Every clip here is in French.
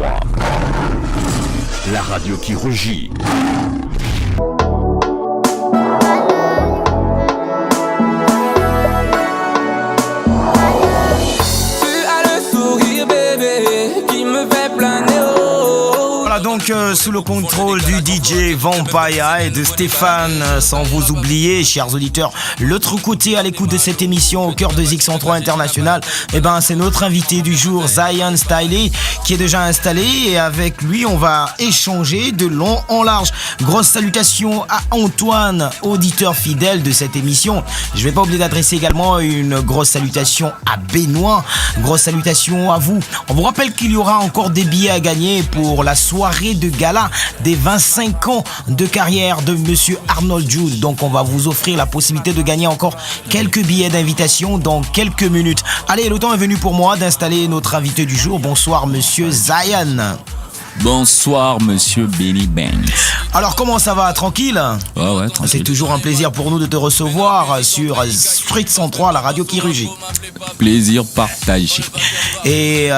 603. La radio qui rugit. Donc sous le contrôle du DJ Vampire et de Stéphane, sans vous oublier, chers auditeurs, l'autre côté à l'écoute de cette émission au cœur de X103 International, c'est notre invité du jour, Zion Styley, qui est déjà installé, et avec lui on va échanger de long en large. Grosse salutation à Antoine, auditeur fidèle de cette émission. Je vais pas oublier d'adresser également une grosse salutation à Benoît, grosse salutation à vous. On vous rappelle qu'il y aura encore des billets à gagner pour la soirée de gala des 25 ans de carrière de Monsieur Arnold Jude. Donc on va vous offrir la possibilité de gagner encore quelques billets d'invitation dans quelques minutes. Allez, le temps est venu pour moi d'installer notre invité du jour. Bonsoir Monsieur Zion. Bonsoir Monsieur Benny Banks. Alors comment ça va? Tranquille? Ouais, tranquille. C'est toujours un plaisir pour nous de te recevoir sur Street 103, la radio qui rugit. Plaisir partagé. Et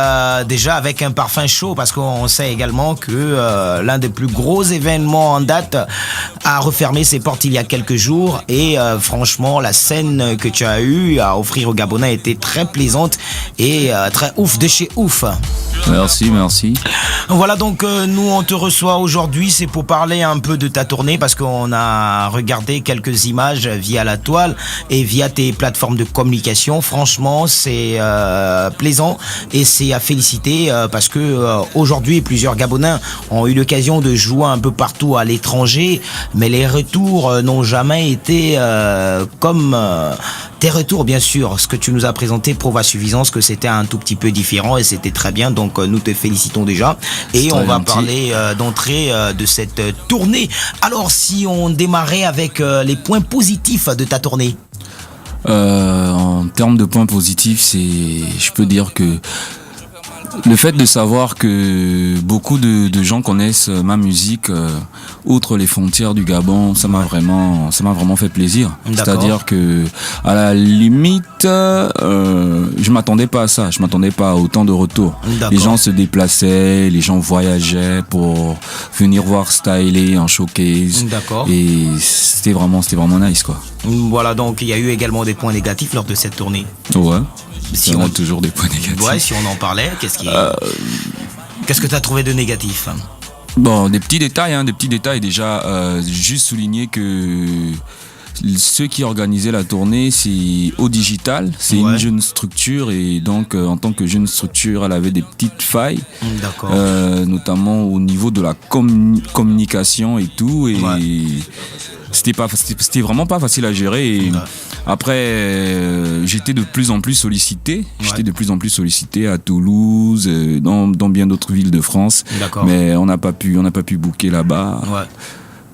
déjà avec un parfum chaud, parce qu'on sait également que l'un des plus gros événements en date a refermé ses portes il y a quelques jours, et franchement la scène que tu as eu à offrir aux Gabonais était très plaisante et très ouf de chez ouf. Merci. Voilà, donc nous on te reçoit aujourd'hui, c'est pour parler un peu de ta tournée, parce qu'on a regardé quelques images via la toile et via tes plateformes de communication. Franchement c'est plaisant et c'est à féliciter, parce que aujourd'hui plusieurs Gabonais ont eu l'occasion de jouer un peu partout à l'étranger, mais les retours n'ont jamais été comme tes retours. Bien sûr, ce que tu nous as présenté prouve à suffisance que c'était un tout petit peu différent et c'était très bien, donc nous te félicitons déjà, et on va parler d'entrée de cette tournée. Alors si on démarrait avec les points positifs de ta tournée. En termes de points positifs, je peux dire que le fait de savoir que beaucoup de gens connaissent ma musique outre les frontières du Gabon, ça m'a vraiment fait plaisir. D'accord. C'est-à-dire que à la limite, je m'attendais pas à ça, je m'attendais pas à autant de retours. D'accord. Les gens se déplaçaient, les gens voyageaient pour venir voir Styley en showcase. D'accord. Et c'était vraiment nice quoi. Voilà, donc il y a eu également des points négatifs lors de cette tournée. Ouais. Si on a toujours des points négatifs. Ouais, si on en parlait, qu'est-ce que tu as trouvé de négatif? Bon, des petits détails déjà, juste souligner que ceux qui organisaient la tournée, c'est Au Digital, c'est une jeune structure, et donc en tant que jeune structure, elle avait des petites failles. D'accord. Notamment au niveau de la communication et tout, et c'était vraiment pas facile à gérer. Et après, j'étais de plus en plus sollicité. J'étais de plus en plus sollicité à Toulouse, dans bien d'autres villes de France. D'accord. Mais on n'a pas pu booker là-bas. Ouais.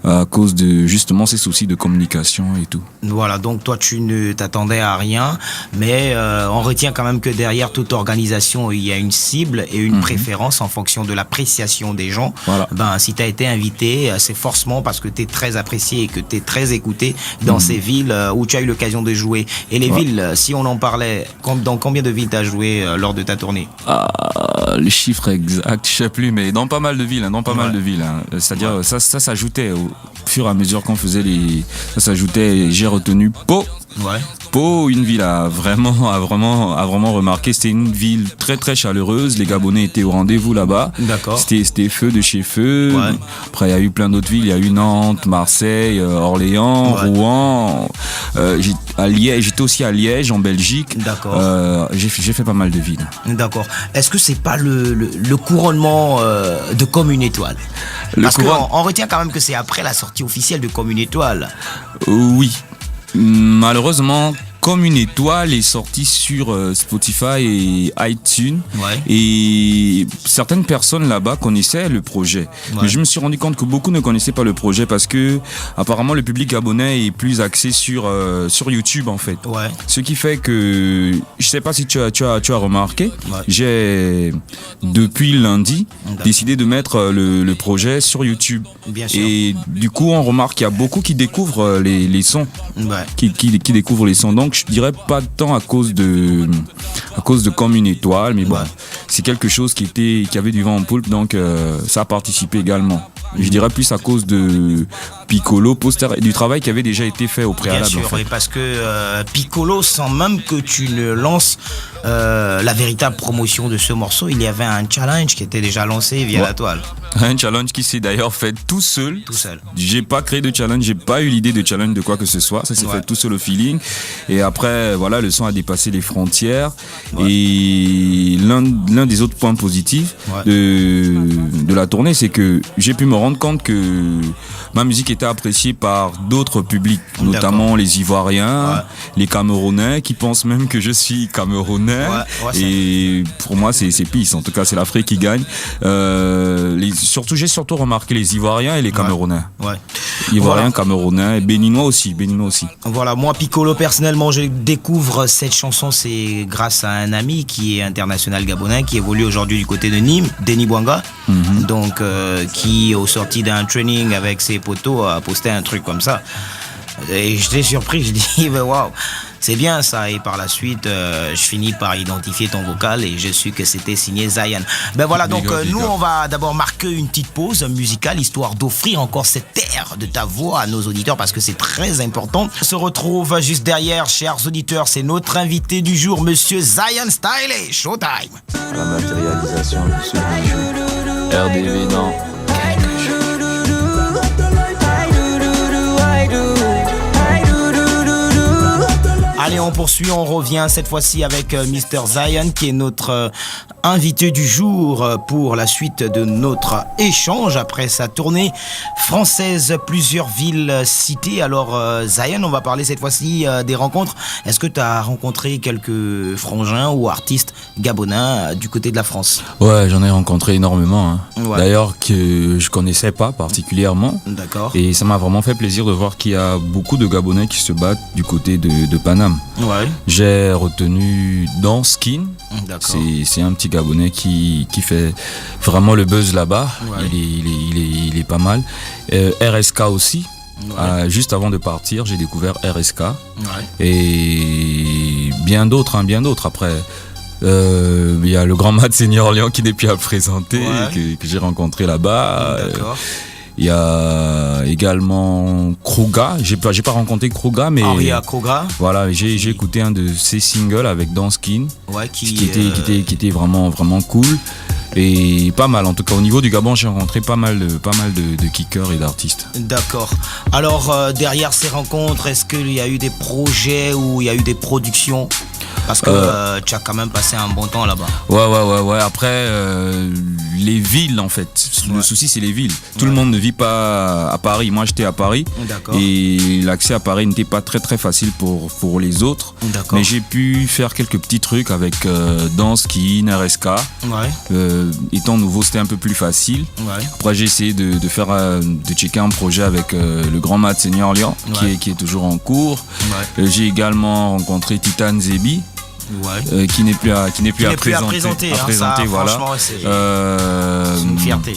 À cause de justement ces soucis de communication et tout. Voilà, donc toi tu ne t'attendais à rien, mais on retient quand même que derrière toute organisation il y a une cible et une préférence en fonction de l'appréciation des gens. Voilà. Si tu as été invité, c'est forcément parce que tu es très apprécié et que tu es très écouté dans ces villes où tu as eu l'occasion de jouer. Et les villes, si on en parlait, dans combien de villes tu as joué lors de ta tournée? Le chiffre exact, je sais plus, mais dans pas mal de villes, C'est-à-dire ça s'ajoutait au fur et à mesure qu'on faisait ça s'ajoutait. J'ai retenu Pau. Ouais. Pau, une ville a vraiment remarqué. C'était une ville très très chaleureuse. Les Gabonais étaient au rendez-vous là-bas. D'accord. C'était feu de chez feu. Ouais. Après, il y a eu plein d'autres villes. Il y a eu Nantes, Marseille, Orléans, Rouen. J'étais aussi à Liège, en Belgique. D'accord. J'ai fait pas mal de villes. D'accord. Est-ce que c'est pas le couronnement de Comme une étoile? Parce qu'on retient quand même que c'est après la sortie officielle de Comme une étoile. Oui. Malheureusement, Comme une étoile est sorti sur Spotify et iTunes. Ouais. Et certaines personnes là-bas connaissaient le projet. Ouais. Mais je me suis rendu compte que beaucoup ne connaissaient pas le projet parce que apparemment le public gabonais est plus axé sur YouTube en fait. Ouais. Ce qui fait que je sais pas si tu as remarqué, j'ai depuis lundi décidé de mettre le projet sur YouTube. Bien sûr. Et du coup on remarque qu'il y a beaucoup qui découvrent les sons, qui découvrent les sons. Donc je dirais pas tant à cause de Comme une étoile, mais bon, c'est quelque chose qui avait du vent en poupe, donc ça a participé également. Je dirais plus à cause de Piccolo, du travail qui avait déjà été fait au préalable. Bien sûr, en fait. oui, parce que Piccolo, sans même que tu ne lances la véritable promotion de ce morceau, il y avait un challenge qui était déjà lancé via la toile. Un challenge qui s'est d'ailleurs fait tout seul. Tout seul. J'ai pas créé de challenge, j'ai pas eu l'idée de challenge de quoi que ce soit. Ça s'est fait tout seul au feeling. Et après, voilà, le son a dépassé les frontières. Ouais. Et l'un des autres points positifs de la tournée, c'est que j'ai pu me rendre compte que ma musique était appréciée par d'autres publics, notamment les Ivoiriens, les Camerounais, qui pensent même que je suis Camerounais. Et pour moi, c'est pisse. En tout cas, c'est l'Afrique qui gagne. J'ai surtout remarqué les Ivoiriens et les Camerounais. Ivoiriens, Camerounais et Béninois aussi. Voilà, moi Piccolo personnellement, je découvre cette chanson, c'est grâce à un ami qui est international gabonais, qui évolue aujourd'hui du côté de Nîmes, Denis Bouanga, donc qui au sorti d'un training avec ses potos a posté un truc comme ça. Et j'étais surpris, je dis waouh, c'est bien ça. Et par la suite, je finis par identifier ton vocal et je suis que c'était signé Zion. Ben voilà, donc nous on va d'abord marquer une petite pause musicale histoire d'offrir encore cette air de ta voix à nos auditeurs parce que c'est très important. On se retrouve juste derrière, chers auditeurs, c'est notre invité du jour, Monsieur Zion Styley. Showtime. La matérialisation de ce bijou, RDV dans quelques jours. Allez, on poursuit, on revient cette fois-ci avec Mr. Zion qui est notre invité du jour pour la suite de notre échange après sa tournée française, plusieurs villes citées. Alors Zion, on va parler cette fois-ci des rencontres. Est-ce que tu as rencontré quelques frangins ou artistes gabonais du côté de la France? Ouais, j'en ai rencontré énormément. D'ailleurs, que je connaissais pas particulièrement. D'accord. Et ça m'a vraiment fait plaisir de voir qu'il y a beaucoup de Gabonais qui se battent du côté de Paname. J'ai retenu Danskin. C'est un petit Gabonais qui fait vraiment le buzz là-bas. Il est pas mal. RSK aussi. Juste avant de partir, j'ai découvert RSK. Et bien d'autres après. Il y a le grand Matt Senior Lyon qui n'est plus à présenter, que j'ai rencontré là-bas. Il y a également Kruga. J'ai pas rencontré Kruga, mais Kruga. Voilà, j'ai écouté un de ses singles avec Danskin, qui était vraiment cool et pas mal. En tout cas, au niveau du Gabon, j'ai rencontré pas mal de kickers et d'artistes. D'accord. Alors derrière ces rencontres, est-ce qu'il y a eu des projets ou il y a eu des productions? Parce que tu as quand même passé un bon temps là-bas. Ouais. Après, les villes, en fait. Le souci, c'est les villes. Tout le monde ne vit pas à Paris. Moi, j'étais à Paris. D'accord. Et l'accès à Paris n'était pas très, très facile pour les autres. D'accord. Mais j'ai pu faire quelques petits trucs avec Danskin, RSK. Étant nouveau, c'était un peu plus facile. Après, j'ai essayé de checker un projet avec le grand Matt Senior Lyon, qui est toujours en cours. J'ai également rencontré Titan Zebi. Qui n'est plus à présenter, ça, voilà. C'est une fierté.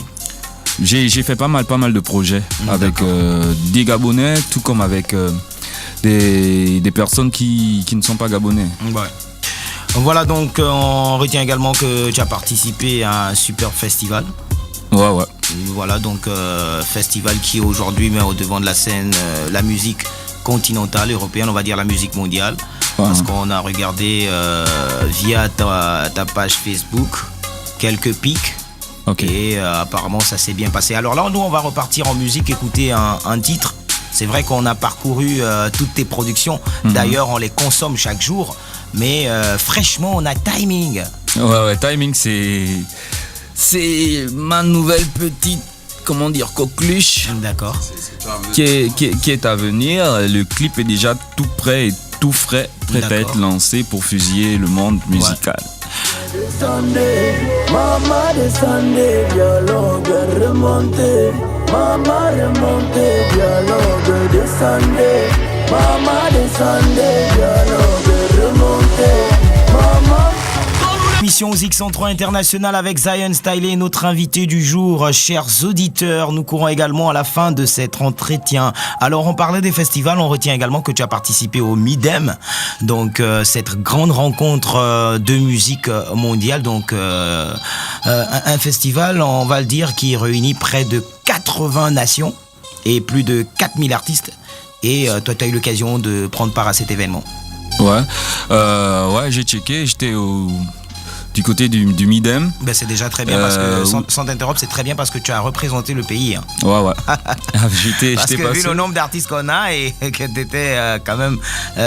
J'ai fait pas mal de projets avec des Gabonais, tout comme avec des personnes qui ne sont pas Gabonais. Voilà, donc on retient également que tu as participé à un super festival. Voilà, donc festival qui aujourd'hui met au devant de la scène la musique continentale, européenne, on va dire la musique mondiale. Parce qu'on a regardé via ta page Facebook quelques pics. Et apparemment ça s'est bien passé. Alors là, nous on va repartir en musique, écouter un titre. C'est vrai qu'on a parcouru toutes tes productions. D'ailleurs, on les consomme chaque jour. Mais fraîchement, on a Timing. Timing, c'est ma nouvelle petite, coqueluche. D'accord. Qui est à venir. Le clip est déjà tout prêt et tout frais, prêt à être lancé pour fusiller le monde musical. Mama descendez, dialogue remontez. Mama remontez, dialogue descendez. Mama descendez, dialogue remontez. Mama. l'émission X103 International avec Zion Stylé, notre invité du jour. Chers auditeurs, nous courons également à la fin de cet entretien. Alors, on parlait des festivals, on retient également que tu as participé au Midem, donc cette grande rencontre de musique mondiale, donc un festival, on va le dire, qui réunit près de 80 nations et plus de 4000 artistes. Et toi, tu as eu l'occasion de prendre part à cet événement. Ouais, j'ai checké, j'étais du côté du Midem. Ben, c'est déjà très bien parce que, sans t'interrompre, c'est très bien parce que tu as représenté le pays. Hein. Ouais. Parce que vu le nombre d'artistes qu'on a et que tu étais quand même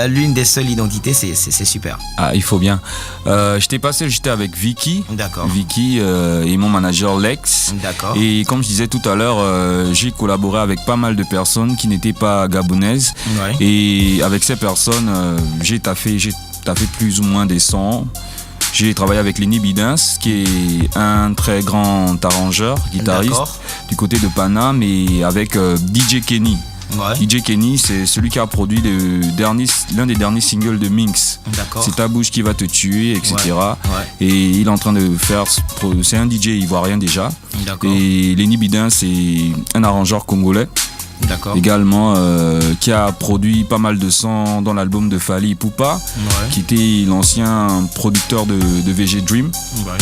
l'une des seules identités, c'est super. Ah, il faut bien. J'étais avec Vicky. D'accord. Vicky et mon manager Lex. D'accord. Et comme je disais tout à l'heure, j'ai collaboré avec pas mal de personnes qui n'étaient pas gabonaises. Ouais. Et avec ces personnes, j'ai taffé plus ou moins des sons. J'ai travaillé avec Lenny Bidins, qui est un très grand arrangeur, guitariste. D'accord. Du côté de Paname, et avec DJ Kenny. Ouais. DJ Kenny, c'est celui qui a produit l'un des derniers singles de Minx. D'accord. C'est ta bouche qui va te tuer, etc. Ouais. Et il est en train de faire... C'est un DJ ivoirien déjà. D'accord. Et Lenny Bidins, c'est un arrangeur congolais. D'accord. Également, qui a produit pas mal de sons dans l'album de Fally Ipupa, qui était l'ancien producteur de VG Dream. Ouais.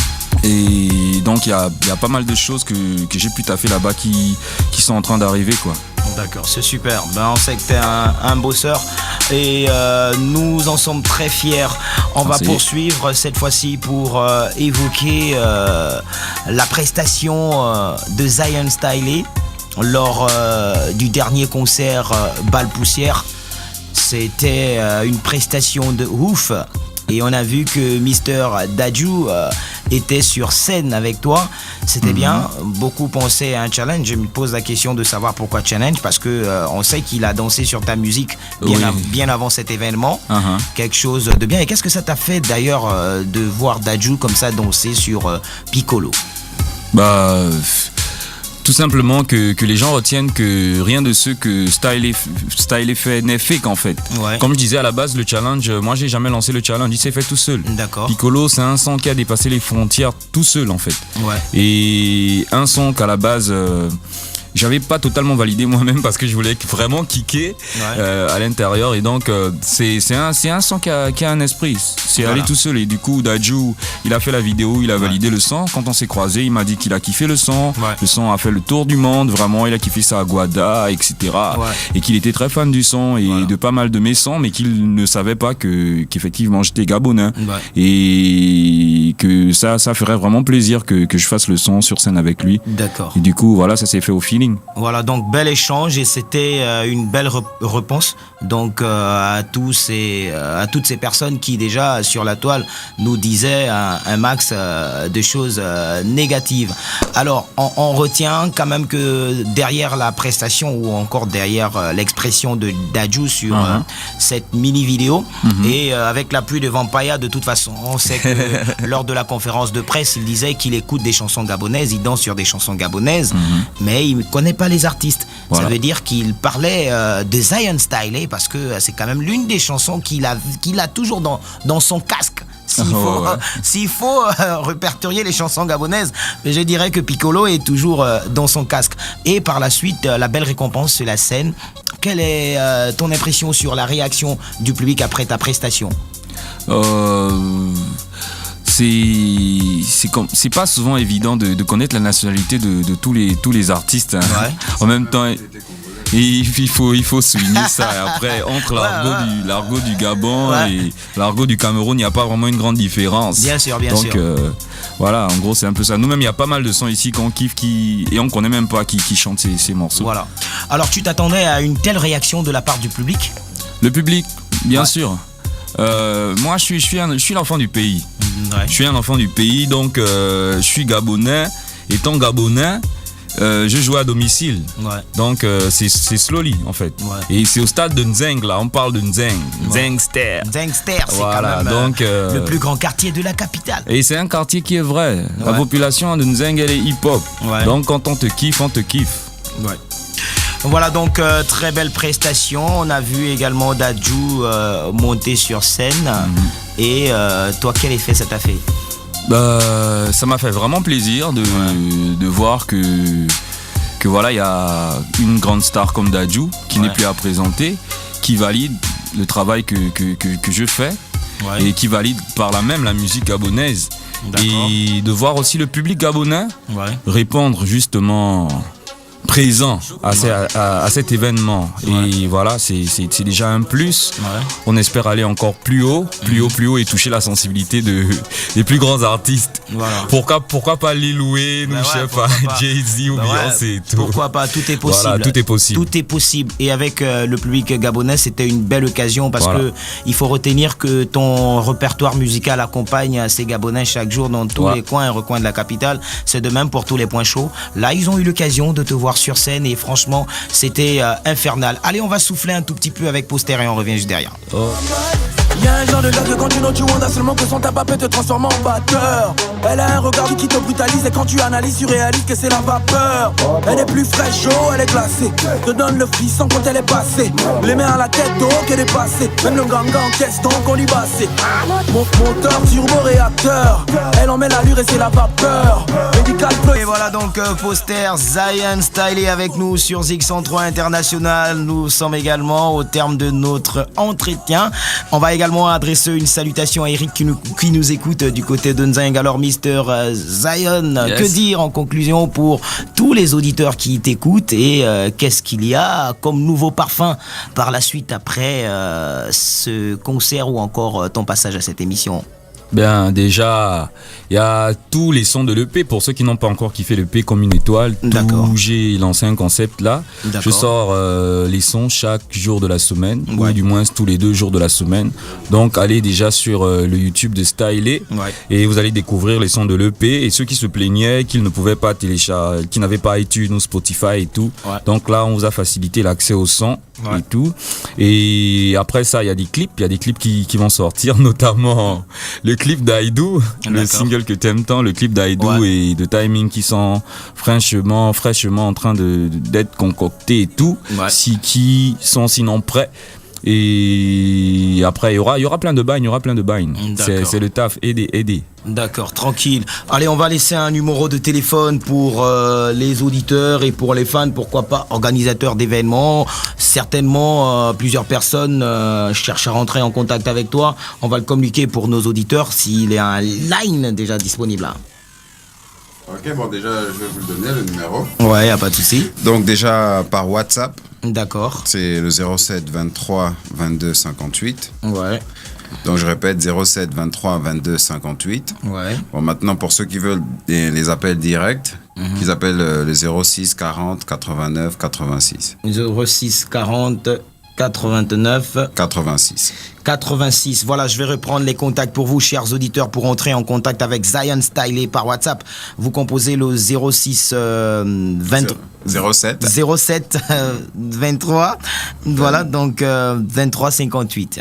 Et donc il y a pas mal de choses que j'ai pu taffer là-bas qui sont en train d'arriver, quoi. D'accord, c'est super. Ben, on sait que t'es un bosseur et nous en sommes très fiers. On va poursuivre cette fois-ci pour évoquer la prestation de Zion Stylé lors du dernier concert Bal Poussière. C'était une prestation de ouf. Et on a vu que Mister Dadju était sur scène avec toi. C'était bien. Beaucoup pensaient à un challenge. Je me pose la question de savoir pourquoi challenge. Parce que on sait qu'il a dansé sur ta musique bien avant cet événement. Quelque chose de bien. Et qu'est-ce que ça t'a fait d'ailleurs de voir Dadju comme ça danser sur Piccolo? Tout simplement que les gens retiennent que rien de ce que Stylé fait n'est fake en fait. Ouais. Comme je disais à la base, le challenge, moi j'ai jamais lancé le challenge, il s'est fait tout seul. D'accord. Piccolo, c'est un son qui a dépassé les frontières tout seul en fait. Ouais. Et un son qu'à la base... j'avais pas totalement validé moi-même parce que je voulais vraiment kicker à l'intérieur, et donc c'est un son qui a un esprit, c'est allé tout seul. Et du coup Dadju, il a fait la vidéo, il a validé le son. Quand on s'est croisés, il m'a dit qu'il a kiffé le son. Le son a fait le tour du monde, vraiment il a kiffé ça à Guada, etc. Et qu'il était très fan du son et de pas mal de mes sons, mais qu'il ne savait pas qu'effectivement j'étais gabonais et que ça ferait vraiment plaisir que je fasse le son sur scène avec lui. D'accord. Et du coup voilà, ça s'est fait au feeling. Voilà, donc bel échange, et c'était une belle réponse donc à toutes ces personnes qui déjà sur la toile nous disaient un max de choses négatives. Alors on retient quand même que derrière la prestation, ou encore derrière l'expression de Dadju sur cette mini vidéo, et avec l'appui de Vampaya, de toute façon on sait que lors de la conférence de presse, il disait qu'il écoute des chansons gabonaises, il danse sur des chansons gabonaises, mais il connaît pas les artistes. Ça veut dire qu'il parlait de Zion Stylé parce que c'est quand même l'une des chansons qu'il a toujours dans son casque. S'il faut répertorier les chansons gabonaises, je dirais que Piccolo est toujours dans son casque. Et par la suite, la belle récompense, c'est la scène. Quelle est ton impression sur la réaction du public après ta prestation? C'est pas souvent évident de connaître la nationalité de tous les artistes, hein. En même temps, il faut souligner ça. Et après, entre l'argot du Gabon et l'argot du Cameroun, il n'y a pas vraiment une grande différence. Bien sûr. Donc voilà, en gros c'est un peu ça. Nous-mêmes, il y a pas mal de sons ici qu'on kiffe et on connaît même pas qui chantent ces morceaux. Voilà. Alors tu t'attendais à une telle réaction de la part du public? Le public, bien sûr. Moi je suis l'enfant du pays. Je suis un enfant du pays, donc je suis gabonais. Étant gabonais, je joue à domicile. Donc c'est Slowly en fait. Et c'est au stade de Nzeng, là, on parle de Nzeng. Nzengster. Nzengster, c'est quand même donc, le plus grand quartier de la capitale. Et c'est un quartier qui est vrai. La population de Nzeng, elle est hip-hop. Donc quand on te kiffe, on te kiffe. Voilà, donc très belle prestation. On a vu également Dadju monter sur scène. Et toi, quel effet ça t'a fait? Ça m'a fait vraiment plaisir de voir que voilà, il y a une grande star comme Dadju qui n'est plus à présenter, qui valide le travail que je fais et qui valide par là même la musique gabonaise. D'accord. Et de voir aussi le public gabonais répondre justement présent à cet événement. Et voilà, c'est déjà un plus. On espère aller encore plus haut et toucher la sensibilité des plus grands artistes. Voilà. Pourquoi pas Lil Wayne ou je sais pas, Jay-Z ou Beyoncé et tout. Pourquoi pas, tout est possible. Voilà, tout est possible. Tout est possible. Et avec le public gabonais, c'était une belle occasion parce que il faut retenir que ton répertoire musical accompagne ces Gabonais chaque jour dans tous les coins et recoins de la capitale. C'est de même pour tous les points chauds. Là, ils ont eu l'occasion de te voir sur scène et franchement, c'était infernal. Allez, on va souffler un tout petit peu avec Poster et on revient juste derrière. Y'a un genre de gars que quand tu notes, tu wonder seulement que son tabac peut te transformer en batteur. Elle a un regard qui te brutalise et quand tu analyses, tu réalises que c'est la vapeur. Elle est plus fraîche, elle est glacée. Te donne le frisson quand elle est passée. Les mains à la tête, donc elle est passée. Même le gang en caisse, donc on lui bassé. Moteur, turbo-réacteur. Elle en met l'allure et c'est la vapeur. Médical bleu. Et voilà donc Poster, Zion Stylé avec nous sur Zik103 International. Nous sommes également au terme de notre entretien. On va également adresser une salutation à Eric qui nous écoute du côté de Nzing. Alors Mister Zion, que dire en conclusion pour tous les auditeurs qui t'écoutent et qu'est-ce qu'il y a comme nouveau parfum par la suite après ce concert ou encore ton passage à cette émission? Bien, déjà, il y a tous les sons de l'EP. Pour ceux qui n'ont pas encore kiffé l'EP comme une étoile, j'ai lancé un concept là. Je sors les sons chaque jour de la semaine, ou du moins tous les 2 jours de la semaine. Donc, allez déjà sur le YouTube de Stylé et vous allez découvrir les sons de l'EP. Et ceux qui se plaignaient qu'ils ne pouvaient pas télécharger, qui n'avaient pas iTunes ou Spotify et tout. Donc là, on vous a facilité l'accès aux sons et tout. Et après ça, il y a des clips qui vont sortir, notamment le clip d'Aïdou, le single que t'aimes tant, le clip d'Aïdou et de Timing qui sont fraîchement en train d'être concoctés et tout, qui sont sinon prêts. Et après il y aura plein de bagnes, c'est le taf, aider. D'accord, tranquille. Allez, on va laisser un numéro de téléphone pour les auditeurs et pour les fans, pourquoi pas organisateurs d'événements. Certainement, plusieurs personnes cherchent à rentrer en contact avec toi. On va le communiquer pour nos auditeurs s'il y a un line déjà disponible là. Ok, bon déjà, je vais vous le donner, le numéro. Ouais, y a pas de souci. Donc déjà, par WhatsApp. D'accord. C'est le 07 23 22 58. Ouais. Donc je répète, 07 23 22 58. Ouais. Bon, maintenant, pour ceux qui veulent les appels directs, qu'ils appellent le 06 40 89 86. 06 40 89 86. Voilà, je vais reprendre les contacts pour vous, chers auditeurs, pour entrer en contact avec Zion Stylé par WhatsApp. Vous composez le 07 23. Voilà, donc 23 58.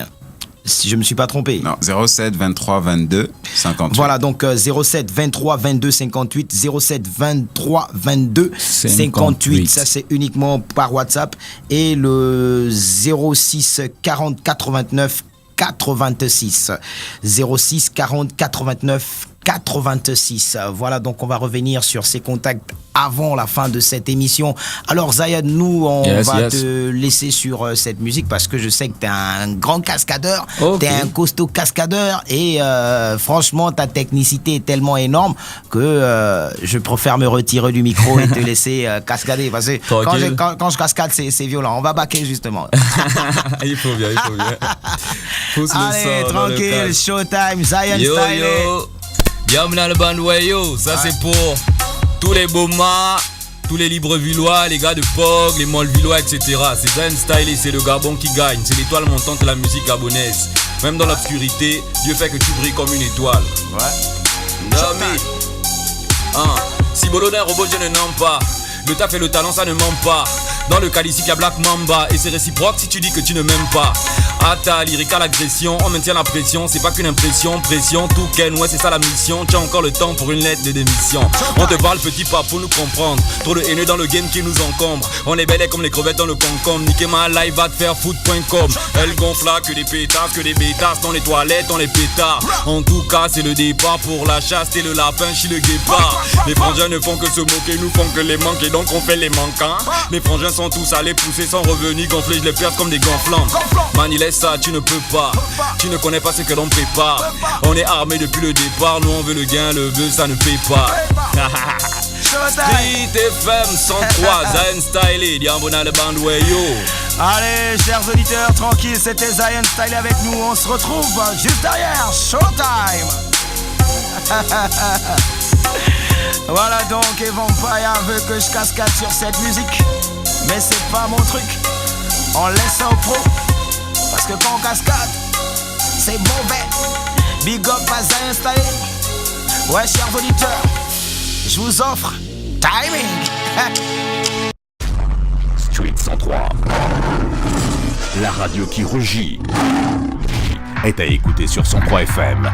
Si je me suis pas trompé. Non, 07 23 22 58. Voilà, donc 07 23 22 58, 07 23 22 58. Ça, c'est uniquement par WhatsApp. Et le 06 40 89 86. 06 40 89 86. Voilà, donc on va revenir sur ces contacts avant la fin de cette émission. Alors Zayad, nous on va te laisser sur cette musique parce que je sais que t'es un grand cascadeur, t'es un costaud cascadeur et franchement ta technicité est tellement énorme que je préfère me retirer du micro et te laisser cascader parce que quand je cascade c'est violent. On va baquer justement. Il faut bien. Allez, tranquille, showtime, Zion Stylé. Bienvenue dans le bandway, yo. Ça c'est pour tous les Boma, tous les Librevillois, les gars de Pog, les Molvillois, etc. C'est Zion Stylé, c'est le Gabon qui gagne. C'est l'étoile montante de la musique gabonaise. Même dans l'obscurité, Dieu fait que tu brilles comme une étoile. Jamais. Si Bolodin robot, je ne nomme pas. Le taf et le talent, ça ne ment pas. Dans le cas ici, il y a Black Mamba. Et c'est réciproque si tu dis que tu ne m'aimes pas. Atta, lyrique à l'agression, on maintient la pression, c'est pas qu'une impression, pression, tout ken, ouais c'est ça la mission. Tu as encore le temps pour une lettre de démission. On te parle petit pas pour nous comprendre. Trop de haineux dans le game qui nous encombre. On est belles comme les crevettes dans le concombre. Niquer ma live va te faire foot.com. Elle gonfle là que des pétasses, que des bêtasses. Dans les toilettes, on les pétards. En tout cas c'est le départ pour la chasse. T'es le lapin, chez le guépard. Les frangins ne font que se moquer, nous font que les manquer, donc on fait les manquants. Les frangins sont tous allés pousser sans revenu, gonfler, je les perds comme des gonflants. Man, il est ça, tu ne peux pas. Tu ne connais pas ce que l'on prépare. On est armé depuis le départ, nous on veut le gain, le vœu ça ne paie pas. Street FM 103, Zion Style, Diambona le bandwayo. Allez, chers auditeurs, tranquille, c'était Zion Style avec nous. On se retrouve juste derrière Showtime. Voilà donc, et Vampire veut que je cascade sur cette musique. Mais c'est pas mon truc. On laisse ça aux pros. Parce que quand on cascade, c'est mauvais. Big up à Zion Style. Ouais, chers auditeurs, je vous offre Timing. Street 103. La radio qui rugit. Est à écouter sur 103 FM.